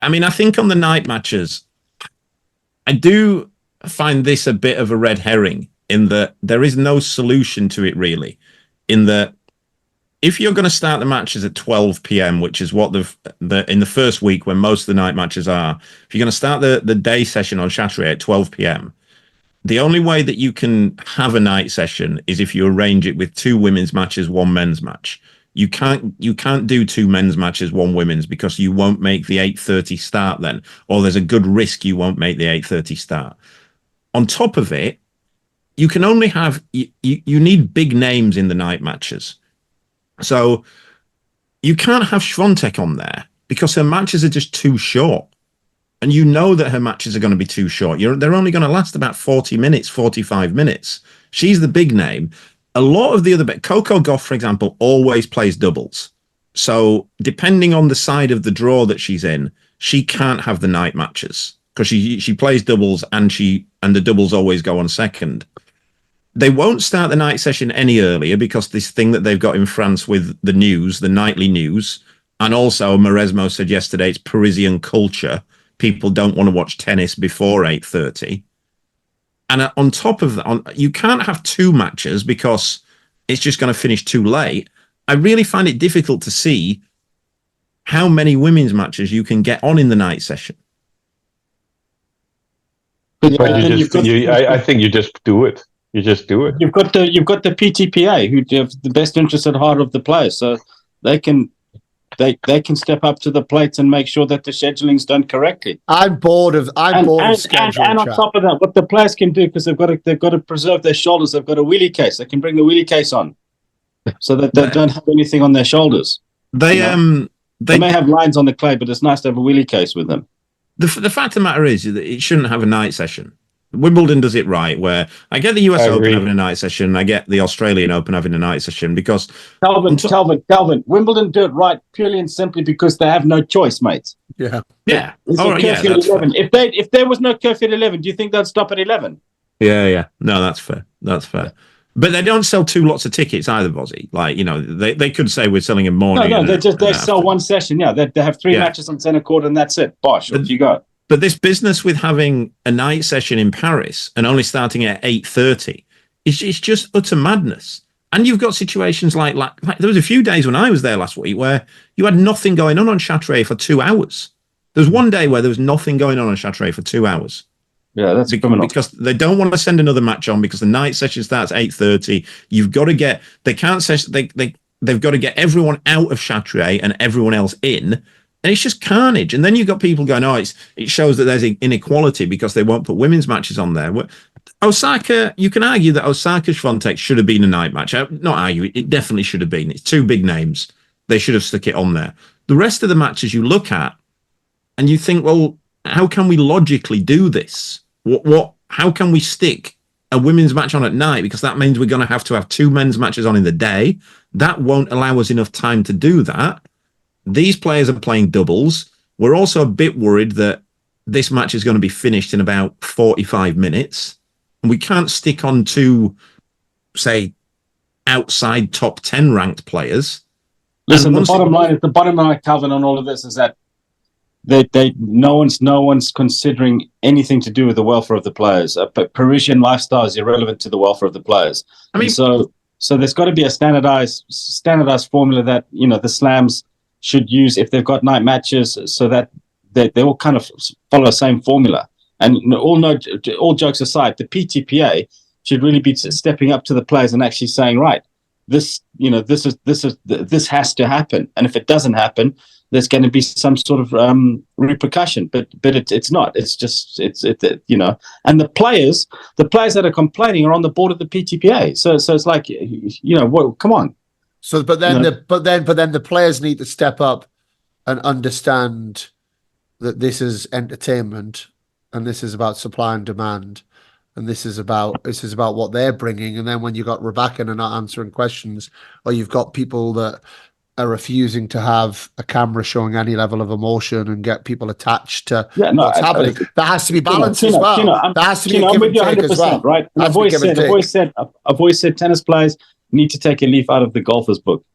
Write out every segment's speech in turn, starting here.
I mean, I think on the night matches, I do find this a bit of a red herring in that there is no solution to it really. In that, if you're going to start the matches at 12 p.m., which is what in the first week when most of the night matches are, if you're going to start the day session on Chatrier at 12 p.m., the only way that you can have a night session is if you arrange it with 2 women's matches, 1 men's match. You can't do 2 men's matches, 1 women's, because you won't make the 8:30 start then, or there's a good risk you won't make the 8:30 start. On top of it, you can only have you need big names in the night matches. So you can't have Swiatek on there because her matches are just too short. And you know that her matches are going to be too short. They're only going to last about 40 minutes, 45 minutes. She's the big name. A lot of the other... Coco Gauff, for example, always plays doubles. So depending on the side of the draw that she's in, she can't have the night matches because she plays doubles and the doubles always go on second. They won't start the night session any earlier because this thing that they've got in France with the news, the nightly news, and also Mauresmo said yesterday it's Parisian culture. People don't want to watch tennis before 8:30. And on top of that, you can't have 2 matches because it's just going to finish too late. I really find it difficult to see how many women's matches you can get on in the night session. But I think you just do it. You just do it. You've got the PTPA who have the best interest at heart of the players, so they can step up to the plates and make sure that the scheduling's done correctly. I'm bored of scheduling. And on top of that, what the players can do, because they've got to preserve their shoulders. They've got a wheelie case. They can bring the wheelie case on, so that they don't have anything on their shoulders. They may have lines on the clay, but it's nice to have a wheelie case with them. The fact of the matter is that it shouldn't have a night session. Wimbledon does it right, where I get the US Open having a night session, and I get the Australian Open having a night session because... Calvin, Wimbledon do it right purely and simply because they have no choice, mate. Yeah. All right, yeah, that's 11. If there was no curfew at 11, do you think they'd stop at 11? Yeah. No, that's fair. But they don't sell 2 lots of tickets either, Bozzy. Like, they could say we're selling a morning. No, they sell one session. Yeah, they have 3 matches on centre court and that's it. Bosh, off you go. But this business with having a night session in Paris and only starting at 8:30 is just utter madness. And you've got situations like there was a few days when I was there last week where you had nothing going on Chatrier for 2 hours. There was one day where there was nothing going on Chatrier for 2 hours. Yeah, that's criminal. Because they don't want to send another match on because the night session starts at 8:30. You've got to get... They can't... They've got to get everyone out of Chatrier and everyone else in. And it's just carnage. And then you've got people going, it shows that there's inequality because they won't put women's matches on there. Osaka, you can argue that Osaka Swiatek should have been a night match. Not argue, it definitely should have been. It's 2 big names. They should have stuck it on there. The rest of the matches you look at and you think, well, how can we logically do this? How can we stick a women's match on at night? Because that means we're going to have 2 men's matches on in the day. That won't allow us enough time to do that. These players are playing doubles. We're also a bit worried that this match is going to be finished in about 45 minutes. And we can't stick on 2, say, outside top 10 ranked players. Listen, the bottom line, Calvin, on all of this is that no one's considering anything to do with the welfare of the players. But Parisian lifestyle is irrelevant to the welfare of the players. I mean, so there's got to be a standardized formula that the slams should use if they've got night matches, so that they all kind of follow the same formula. And all jokes aside, the PTPA should really be stepping up to the players and actually saying, right, this has to happen. And if it doesn't happen, there's going to be some sort of repercussion. But it's not. It's just And the players that are complaining are on the board of the PTPA. So it's like come on. So, but then the players need to step up and understand that this is entertainment, and this is about supply and demand, and this is about what they're bringing. And then when you've got Rebecca and not answering questions, or you've got people that are refusing to have a camera showing any level of emotion and get people attached to what's happening, there has to be balance as well. There has to be a give and take as well, right? I've always said tennis players need to take a leaf out of the golfer's book,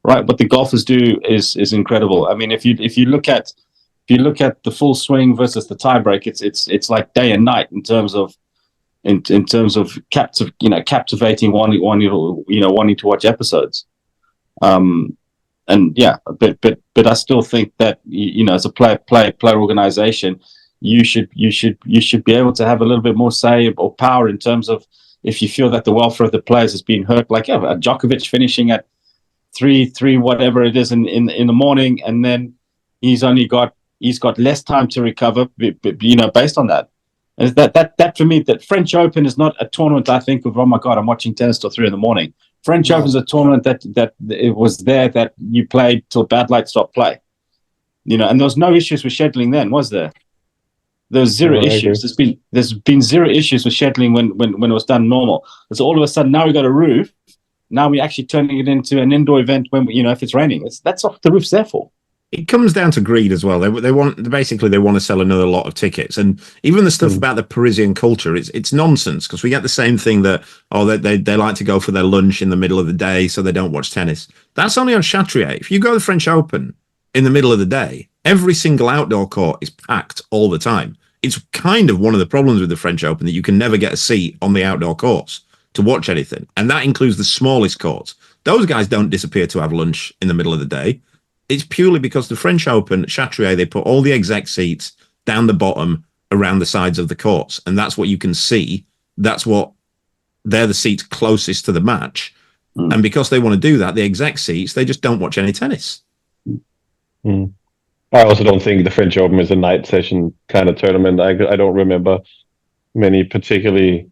right? What the golfers do is incredible. I mean, if you look at if you look at the full swing versus the tiebreak, it's like day and night in terms of captivating wanting to watch episodes. And yeah, but I still think that as a player organization, you should be able to have a little bit more say or power in terms of if you feel that the welfare of the players has been hurt. Like Djokovic finishing at 3 whatever it is in the morning, and then he's got less time to recover, based on that. And that for me, that French Open is not a tournament I think of, oh my God, I'm watching tennis till 3 a.m. French Open is a tournament that it was there that you played till bad light stop play. And there was no issues with scheduling then, was there? There was zero issues. There's been zero issues with scheduling when it was done normal. So all of a sudden now we got a roof. Now we're actually turning it into an indoor event when if it's raining. That's what the roof's there for. It comes down to greed as well. They want to sell another lot of tickets, and even the stuff about the Parisian culture, it's nonsense, because we get the same thing that they like to go for their lunch in the middle of the day so they don't watch tennis. That's only on Chatrier. If you go to the French Open in the middle of the day, every single outdoor court is packed all the time. It's kind of one of the problems with the French Open that you can never get a seat on the outdoor courts to watch anything, and that includes the smallest courts. Those guys don't disappear to have lunch in the middle of the day. It's purely because the French Open, Chatrier, they put all the exec seats down the bottom around the sides of the courts, and that's what you can see. They're the seats closest to the match. And because they want to do that, the exec seats, they just don't watch any tennis. I also don't think the French Open is a night session kind of tournament. I don't remember many particularly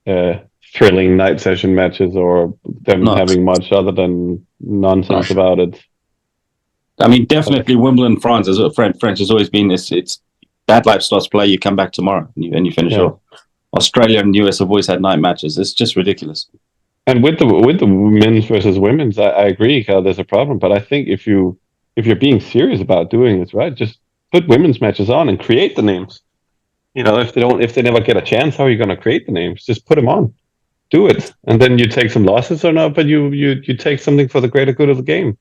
thrilling night session matches or them having much other than nonsense about it. I mean, definitely Wimbledon, France, French has always been this. It's bad light starts play. You come back tomorrow and you finish off. Australia and US have always had night matches. It's just ridiculous. And with the men's versus women's, I agree, Carl, there's a problem. But I think if you're being serious about doing this right, just put women's matches on and create the names. If they never get a chance, how are you going to create the names? Just put them on, do it, and then you take some losses or not, but you take something for the greater good of the game.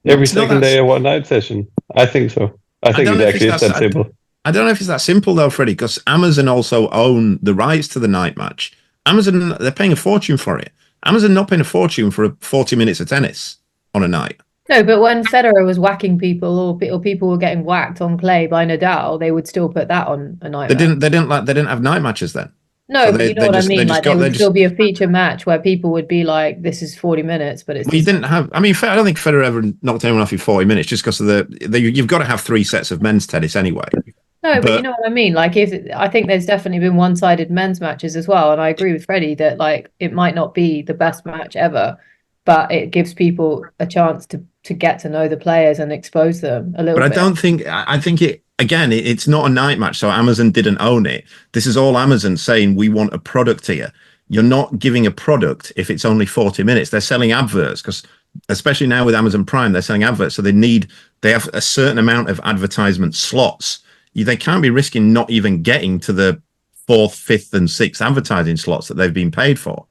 Every second day of one night session. I think so. I think it actually is that simple. I don't know if it's that simple though, Freddie, because Amazon also own the rights to the night match. Amazon, they're paying a fortune for it. Amazon not paying a fortune for 40 minutes of tennis on a night. No, but when Federer was whacking people or people were getting whacked on clay by Nadal, they would still put that on a night. They didn't have night matches then. No, so but you know what I mean. Like, there would still be a feature match where people would be like, "This is 40 minutes," but it's. Well, you didn't have. I mean, I don't think Federer ever knocked anyone off in 40 minutes just because of you've got to have 3 sets of men's tennis anyway. No, but you know what I mean. Like, I think there's definitely been one-sided men's matches as well, and I agree with Freddie that like it might not be the best match ever, but it gives people a chance to get to know the players and expose them a little bit. But I think it. Again, it's not a night match, so Amazon didn't own it. This is all Amazon saying, we want a product here. You're not giving a product if it's only 40 minutes. They're selling adverts, because especially now with Amazon Prime, they're selling adverts. So they have a certain amount of advertisement slots. They can't be risking not even getting to the 4th, 5th and 6th advertising slots that they've been paid for.